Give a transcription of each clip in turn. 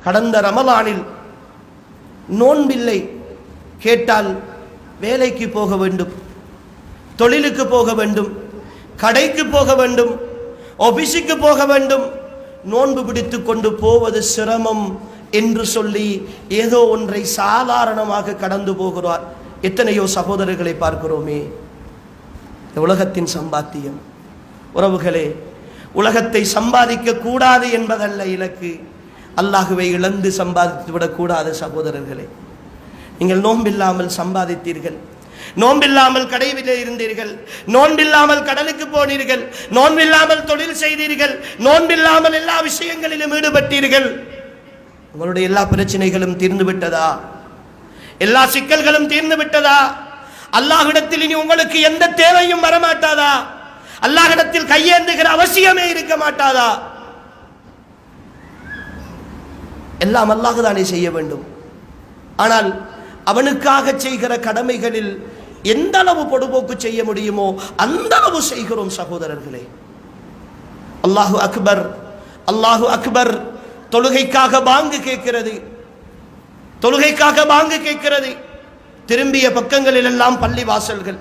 கடந்த ரமலானில் நோன்பில்லை, கேட்டால் வேலைக்கு போக வேண்டும், தொழிலுக்கு போக வேண்டும், கடைக்கு போக வேண்டும், ஆபீஸுக்கு போக வேண்டும், நோன்பு பிடித்து கொண்டு போவது சிரமம் என்று சொல்லி ஏதோ ஒன்றை சாதாரணமாக கடந்து போகிறார். எத்தனையோ சகோதரர்களை பார்க்கிறோமே. உலகத்தின் சம்பாத்தியம். உறவுகளே, உலகத்தை சம்பாதிக்க கூடாது என்பதல்ல இலக்கு, அல்லாஹுவை இழந்து சம்பாதித்து விடக்கூடாது. சகோதரர்களே, நீங்கள் நோன்பில்லாமல் சம்பாதித்தீர்கள், நோன்பில்லாமல் கடைவிலே இருந்தீர்கள், நோன்பில்லாமல் கடலுக்கு போனீர்கள், நோன்பில்லாமல் தொழில் செய்தீர்கள், நோன்பில்லாமல் எல்லா விஷயங்களிலும் ஈடுபட்டீர்கள். உங்களுடைய எல்லா பிரச்சனைகளும் தீர்ந்து விட்டதா? எல்லா சிக்கல்களும் தீர்ந்து விட்டதா? அல்லாஹ்விடத்தில் இனி உங்களுக்கு எந்த தேவையும் வரமாட்டாதா? அல்லாஹ்விடத்தில் கையேந்துகிற அவசியமே இருக்க மாட்டாதா? எல்லாம் அல்லாஹ் தானே செய்ய வேண்டும். ஆனால் அவனுக்காக செய்கிற கடமைகளில் எந்த அளவு பொடுபோக்கு செய்ய முடியுமோ அந்த அளவு செய்கிறோம். சகோதரர்களே, அல்லாஹு அக்பர், அல்லாஹு அக்பர். தொழுகைக்காக பாங்கு கேட்கிறது, தொழுகைக்காக பாங்கு கேட்கிறது. திரும்பிய பக்கங்களில் எல்லாம் பள்ளி வாசல்கள்,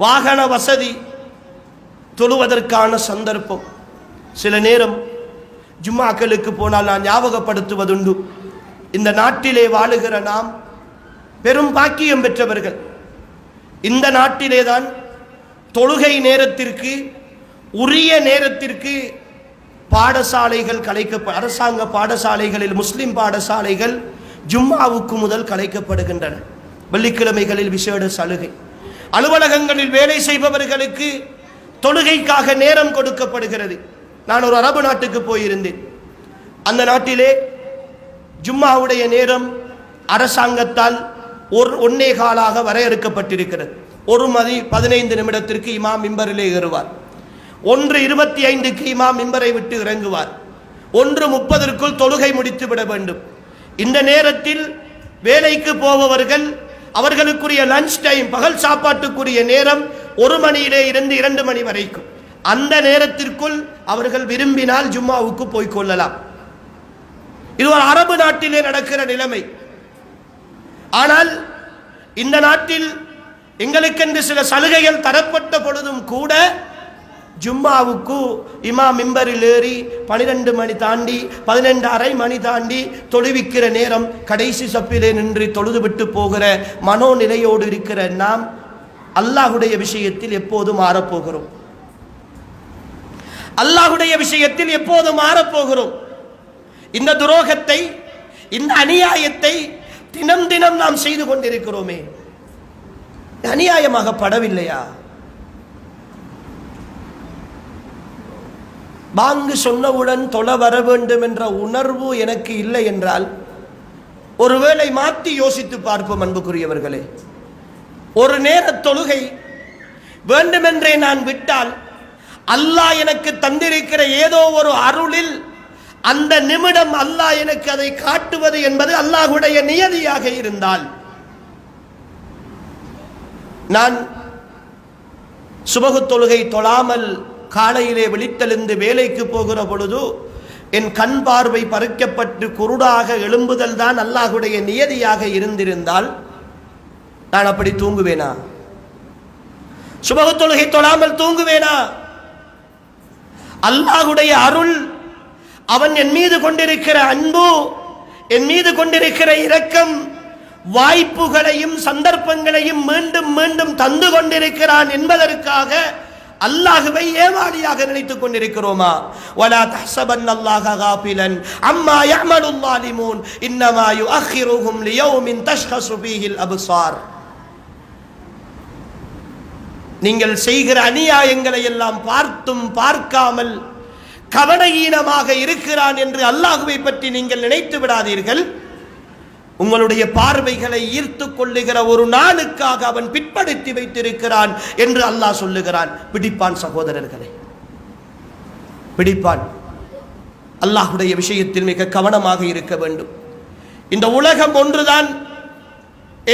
வாகன வசதி, தொழுவதற்கான சந்தர்ப்பம். சில நேரம் ஜும்மாக்களுக்கு போனால் நான் ஞாபகப்படுத்துவதுண்டு, இந்த நாட்டிலே வாழுகிற நாம் பெரும் பாக்கியம் பெற்றவர்கள். இந்த நாட்டிலே தான் தொழுகை நேரத்திற்கு உரிய நேரத்திற்கு பாடசாலைகள் அரசாங்க பாடசாலைகளில் முஸ்லிம் பாடசாலைகள் ஜும்மாவுக்கு முதல் கலைக்கப்படுகின்றன. வெள்ளிக்கிழமைகளில் விசேட சலுகை. அலுவலகங்களில் வேலை செய்பவர்களுக்கு தொழுகைக்காக நேரம் கொடுக்கப்படுகிறது. நான் ஒரு அரபு நாட்டுக்கு போயிருந்தேன். அந்த நாட்டிலே ஜும்மாவுடைய நேரம் அரசாங்கத்தால் 1.25 வரையறுக்கப்பட்டிருக்கிறது. 1:15 நிமிடத்திற்கு இமாம் மிம்பரிலே ஏறுவார். 1:25 இமாம் மிம்பரை விட்டு இறங்குவார். 1:30 தொழுகை முடித்து விட வேண்டும். இந்த நேரத்தில் வேலைக்கு போபவர்கள் அவர்களுக்குரிய லஞ்ச் டைம், பகல் சாப்பாட்டுக்குரிய நேரம் 1 மணியிலே இருந்து 2 மணி வரைக்கும். அந்த நேரத்திற்குள் அவர்கள் விரும்பினால் ஜும்மாவுக்கு போய் கொள்ளலாம். இது ஒரு அரபு நாட்டிலே நடக்கிற நிலைமை. ஆனால் இந்த நாட்டில் எங்களுக்கென்று சில சலுகைகள் தரப்பட்ட பொழுதும் கூட ஜும்மாவுக்கு இமாம் மிம்பரில் ஏறி 12 மணி தாண்டி 12:30 மணி தாண்டி தொழுவிக்கிற நேரம் கடைசி சப்பிலே நின்று தொழுதுவிட்டு போகிற மனோநிலையோடு இருக்கிற நாம் அல்லாஹுடைய விஷயத்தில் எப்போது மாறப்போகிறோம்? அல்லாஹுடைய விஷயத்தில் எப்போது மாறப்போகிறோம்? இந்த துரோகத்தை, இந்த அநியாயத்தை தினம் தினம் நாம் செய்து கொண்டிருக்கிறோமே. அநியாயமாக படவில்லையா? பாங்கு சொன்னவுடன் தொழ வர வேண்டும் என்ற உணர்வு எனக்கு இல்லை என்றால் ஒருவேளை மாற்றி யோசித்து பார்ப்போம். அன்புக்குரியவர்களே, ஒரு நேர தொழுகை வேண்டுமென்றே நான் விட்டால் அல்லாஹ் எனக்கு தந்திருக்கிற ஏதோ ஒரு அருளில் அந்த நிமிடம் அல்லாஹ் எனக்கு அதை காட்டுவது என்பது அல்லாஹ்வுடைய நியதியாக இருந்தால், நான் சுபகு தொழுகை தொழாமல் காலையிலே விழித்தெழுந்து வேலைக்கு போகிற பொழுது என் கண் பார்வை பறிக்கப்பட்டு குருடாக எழும்புதல் தான் அல்லாஹ்வுடைய நியதியாக இருந்திருந்தால் நான் அப்படி தூங்குவேனா? சுபகு தொழுகை தொழாமல் தூங்குவேனா? அல்லாஹ்வுடைய அருள், அவன் என் மீது கொண்டிருக்கிற அன்பு, என் மீது கொண்டிருக்கிற இரக்கம், வாய்ப்புகளையும் சந்தர்ப்பங்களையும் மீண்டும் மீண்டும் தந்து கொண்டிருக்கிறான் என்பதற்காக அல்லாஹ்வை ஏமாளியாக நினைத்துக் கொண்டிருக்கிறோமா? வலா தஹ்சபன்னல்லாஹ காஃபிலன் அம்மா யஅமலுல் ஸாலிமூன் இன்னமா யுஅখিরুஹும் லியௌமின் தஷ்கஸு ஃபீஹில் அப்ஸார். நீங்கள் செய்கிற அநியாயங்களை எல்லாம் பார்த்தும் பார்க்காமல் கவனஹீனமாக இருக்கிறான் என்று அல்லாஹ்வை பற்றி நீங்கள் நினைத்து விடாதீர்கள். உங்களுடைய பார்வைகளை ஈர்த்து கொள்ளுகிற ஒரு நாளுக்காக அவன் பிற்படுத்தி வைத்திருக்கிறான் என்று அல்லாஹ் சொல்லுகிறான். பிடிப்பான் சகோதரர்களே, பிடிப்பான். அல்லாஹ்வுடைய விஷயத்தில் மிக கவனமாக இருக்க வேண்டும். இந்த உலகம் ஒன்றுதான்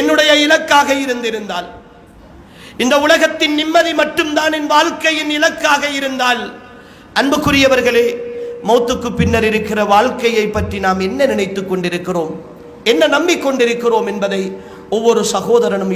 என்னுடைய இலக்காக இருந்திருந்தால், இந்த உலகத்தின் நிம்மதி மட்டும்தான் என் வாழ்க்கையின் இலக்காக இருந்தால், அன்புக்குரியவர்களே, மௌத்துக்கு பின்னர் இருக்கிற வாழ்க்கையை பற்றி நாம் என்ன நினைத்துக் கொண்டிருக்கிறோம், என்ன நம்பிக்கொண்டிருக்கிறோம் என்பதை ஒவ்வொரு சகோதரனும்